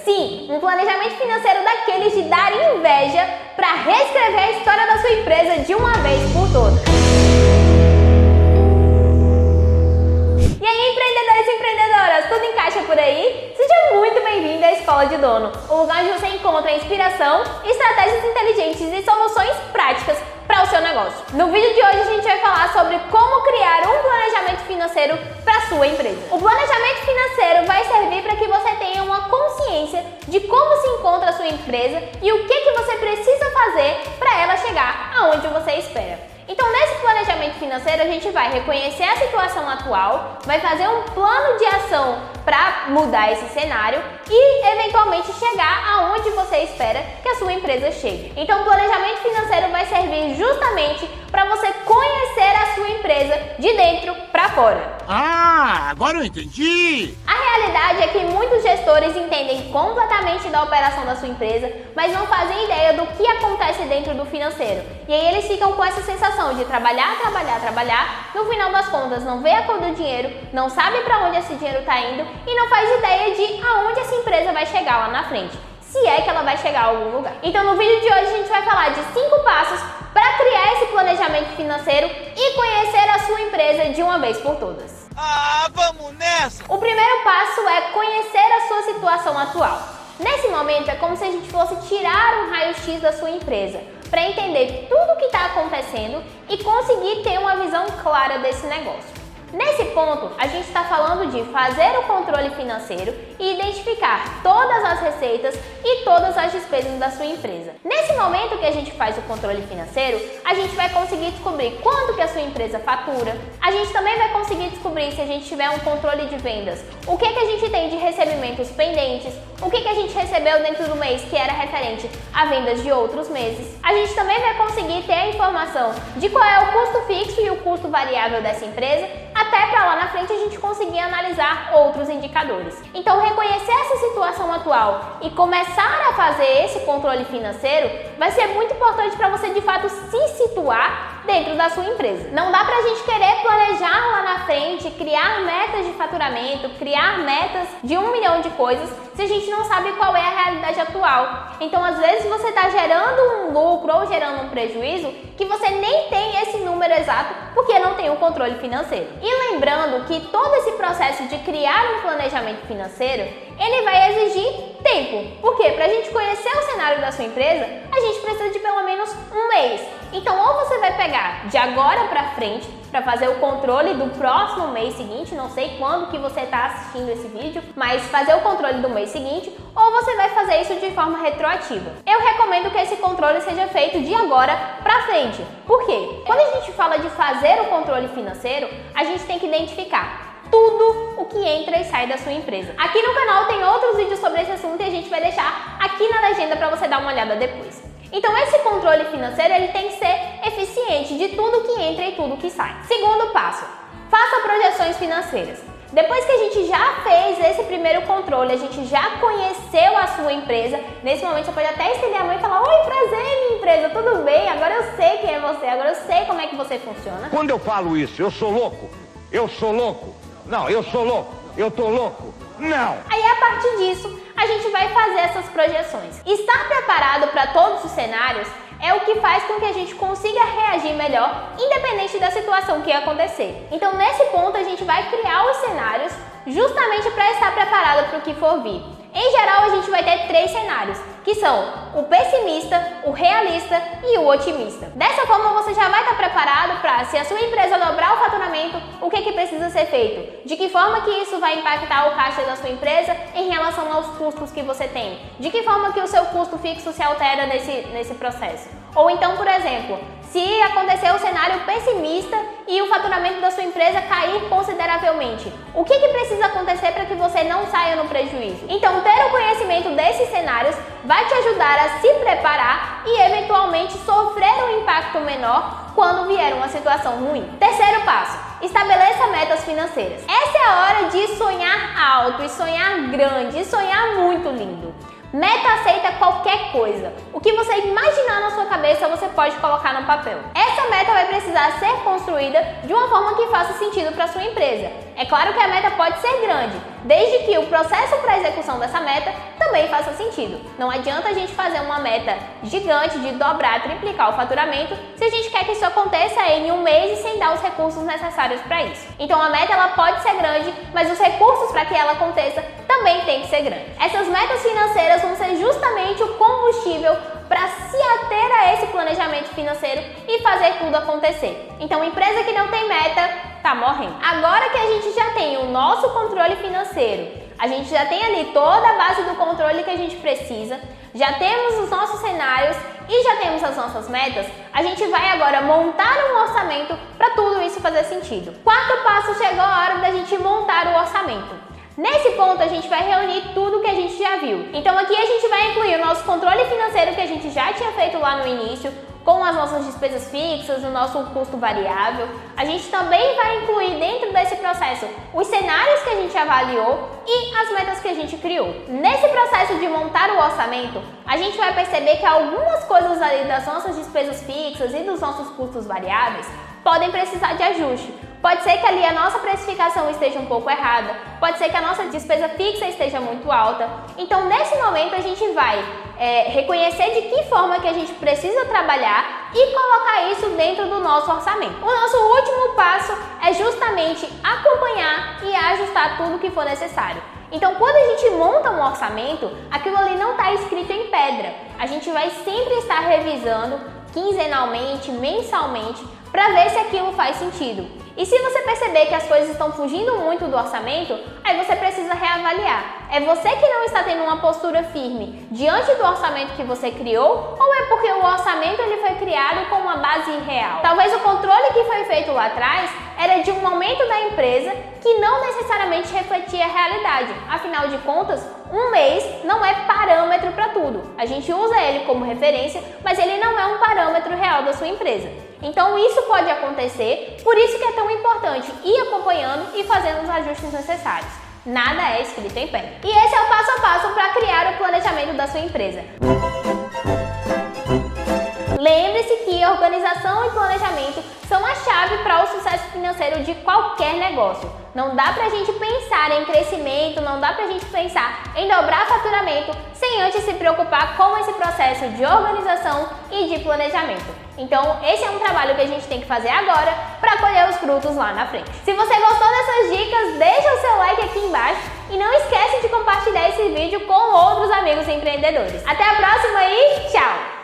Sim, um planejamento financeiro daqueles de dar inveja para reescrever a história da sua empresa de uma vez por todas. E aí, empreendedores e empreendedoras, tudo encaixa por aí? Seja muito bem-vindo à Escola de Dono, o lugar onde você encontra inspiração, estratégias inteligentes e soluções práticas para o seu negócio. No vídeo de hoje a gente vai falar sobre como criar um planejamento financeiro para a sua empresa. O planejamento financeiro vai servir para que você tenha uma consciência de como se encontra a sua empresa e o que você precisa fazer para ela chegar aonde você espera. Então, nesse planejamento financeiro, a gente vai reconhecer a situação atual, vai fazer um plano de ação para mudar esse cenário e, eventualmente, chegar aonde você espera que a sua empresa chegue. Então, o planejamento financeiro vai servir justamente para você conhecer a sua empresa de dentro para fora. Ah, agora eu entendi! A realidade é que muitos gestores entendem completamente da operação da sua empresa, mas não fazem ideia do que acontece dentro do financeiro. E aí eles ficam com essa sensação de trabalhar, no final das contas não vê a cor do dinheiro, não sabe para onde esse dinheiro está indo e não faz ideia de aonde essa empresa vai chegar lá na frente, se é que ela vai chegar a algum lugar. Então no vídeo de hoje a gente vai falar de 5 passos para criar esse planejamento financeiro e conhecer a sua empresa de uma vez por todas. Ah, vamos nessa! O primeiro passo é conhecer a sua situação atual. Nesse momento é como se a gente fosse tirar um raio-x da sua empresa para entender tudo o que está acontecendo e conseguir ter uma visão clara desse negócio. Nesse ponto, a gente está falando de fazer o controle financeiro e identificar todas as receitas e todas as despesas da sua empresa. Nesse momento que a gente faz o controle financeiro, a gente vai conseguir descobrir quanto que a sua empresa fatura, a gente também vai conseguir descobrir, se a gente tiver um controle de vendas, o que a gente tem de recebimentos pendentes, o que a gente recebeu dentro do mês que era referente a vendas de outros meses. A gente também vai conseguir ter a informação de qual é o custo fixo e o custo variável dessa empresa, até para lá na frente a gente conseguir analisar outros indicadores. Então, reconhecer essa situação atual e começar a fazer esse controle financeiro vai ser muito importante para você de fato se situar dentro da sua empresa. Não dá pra gente querer planejar lá na frente, criar metas de faturamento, criar metas de 1 milhão de coisas, se a gente não sabe qual é a realidade atual. Então, às vezes você está gerando um lucro ou gerando um prejuízo que você nem tem esse número exato porque não tem o controle financeiro. E lembrando que todo esse processo de criar um planejamento financeiro, ele vai exigir tempo. Por quê? Para a gente conhecer o cenário da sua empresa, a gente precisa de pelo menos um mês. Então, ou você vai pegar de agora para frente para fazer o controle do próximo mês seguinte, não sei quando que você está assistindo esse vídeo, mas fazer o controle do mês seguinte, ou você vai fazer isso de forma retroativa. Eu recomendo que esse controle seja feito de agora para frente. Por quê? Quando a gente fala de fazer o controle financeiro, a gente tem que identificar tudo o que entra e sai da sua empresa. Aqui no canal tem outros vídeos sobre esse assunto e a gente vai deixar aqui na legenda para você dar uma olhada depois. Então, esse controle financeiro ele tem que ser eficiente de tudo que entra e tudo que sai. Segundo passo, faça projeções financeiras. Depois que a gente já fez esse primeiro controle, a gente já conheceu a sua empresa, nesse momento você pode até estender a mão e falar: oi, prazer, minha empresa, tudo bem? Agora eu sei quem é você, agora eu sei como é que você funciona. Quando eu falo isso, eu sou louco? Eu sou louco? Não, eu sou louco. Eu tô louco? Não! Aí, a partir disso, a gente vai fazer essas projeções. Estar preparado para todos os cenários é o que faz com que a gente consiga reagir melhor, independente da situação que acontecer. Então, nesse ponto, a gente vai criar os cenários justamente para estar preparado para o que for vir. Em geral, a gente vai ter 3 cenários, que são o pessimista, o realista e o otimista. Dessa forma, você já vai estar preparado para, se a sua empresa dobrar o faturamento, o que precisa ser feito? De que forma que isso vai impactar o caixa da sua empresa em relação aos custos que você tem? De que forma que o seu custo fixo se altera nesse processo? Ou então, por exemplo, se acontecer o cenário pessimista e o faturamento da sua empresa cair consideravelmente, o que precisa acontecer para que você não saia no prejuízo? Então, ter o conhecimento desses cenários vai te ajudar a se preparar e, eventualmente, sofrer um impacto menor quando vier uma situação ruim. Terceiro passo, estabeleça metas financeiras. Essa é a hora de sonhar alto e sonhar grande e sonhar muito lindo. Meta aceita qualquer coisa. O que você imaginar na sua cabeça, você pode colocar no papel. Essa meta vai precisar ser construída de uma forma que faça sentido para sua empresa. É claro que a meta pode ser grande, desde que o processo para a execução dessa meta também faça sentido. Não adianta a gente fazer uma meta gigante de dobrar, triplicar o faturamento, se a gente quer que isso aconteça em um mês e sem dar os recursos necessários para isso. Então a meta ela pode ser grande, mas os recursos para que ela aconteça também tem que ser grande. Essas metas financeiras vão ser justamente o combustível para se ater a esse planejamento financeiro e fazer tudo acontecer. Então, empresa que não tem meta tá morrendo. Agora que a gente já tem o nosso controle financeiro, a gente já tem ali toda a base do controle que a gente precisa, já temos os nossos cenários e já temos as nossas metas, a gente vai agora montar um orçamento para tudo isso fazer sentido. Quarto passo, chegou a hora da gente montar o orçamento. Nesse ponto, a gente vai reunir tudo que a gente já viu. Então aqui a gente vai incluir o nosso controle financeiro que a gente já tinha feito lá no início, com as nossas despesas fixas, o nosso custo variável. A gente também vai incluir dentro desse processo os cenários que a gente avaliou e as metas que a gente criou. Nesse processo de montar o orçamento, a gente vai perceber que algumas coisas ali das nossas despesas fixas e dos nossos custos variáveis podem precisar de ajuste. Pode ser que ali a nossa precificação esteja um pouco errada, pode ser que a nossa despesa fixa esteja muito alta. Então, nesse momento, a gente vai reconhecer de que forma que a gente precisa trabalhar e colocar isso dentro do nosso orçamento. O nosso último passo é justamente acompanhar e ajustar tudo que for necessário. Então, quando a gente monta um orçamento, aquilo ali não está escrito em pedra. A gente vai sempre estar revisando quinzenalmente, mensalmente, para ver se aquilo faz sentido. E se você perceber que as coisas estão fugindo muito do orçamento, aí você precisa reavaliar. É você que não está tendo uma postura firme diante do orçamento que você criou, ou é porque o orçamento ele foi criado com uma base irreal? Talvez o controle que foi feito lá atrás era de um momento da empresa que não necessariamente refletia a realidade. Afinal de contas, um mês não é parâmetro para tudo. A gente usa ele como referência, mas ele não é um parâmetro real da sua empresa. Então isso pode acontecer, por isso que é tão importante ir acompanhando e fazendo os ajustes necessários. Nada é escrito em pedra. E esse é o passo a passo para criar o planejamento da sua empresa. Lembre-se que organização e planejamento são a chave para o sucesso financeiro de qualquer negócio. Não dá pra gente pensar em crescimento, não dá pra gente pensar em dobrar faturamento sem antes se preocupar com esse processo de organização e de planejamento. Então, esse é um trabalho que a gente tem que fazer agora para colher os frutos lá na frente. Se você gostou dessas dicas, deixa o seu like aqui embaixo e não esquece de compartilhar esse vídeo com outros amigos empreendedores. Até a próxima e tchau!